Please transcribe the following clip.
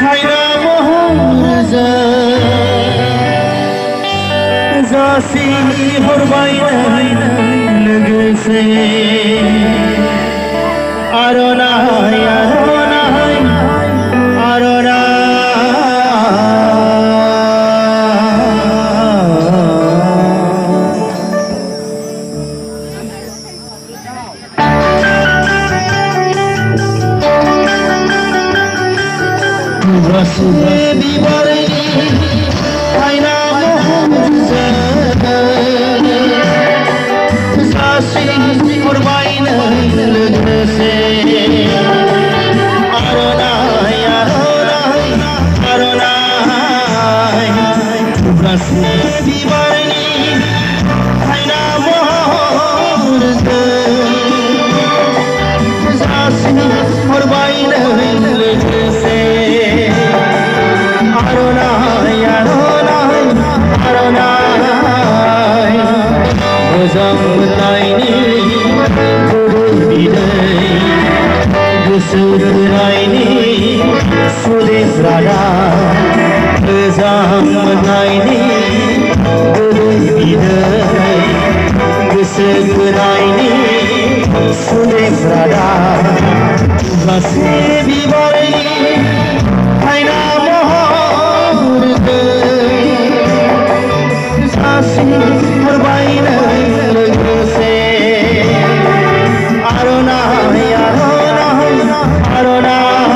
खायना महर जासि हरबाय लोगोसे आर'नाइ आर'नाइ आर'नाइ बिबारनि खायना महर जासि हरबायनो लोगोसे आर'नाइ आर'नाइ आर'नाइ बिबारनि खायना महर जासि हरबायनो लोगोसे आर'नाइ आर'नाइ आर'नाइ मोजां मोननायनि गोदै बिदै गोसो थोनायनि सुदेम रादाब मोजां मोननायनि गोदै बिदै गोसो थोनायनि सुदेम रादाब गासै बिबारनि खायना जासि हरबायनो लोगोसे आर'नाइ आर'नाइ आर'नाइ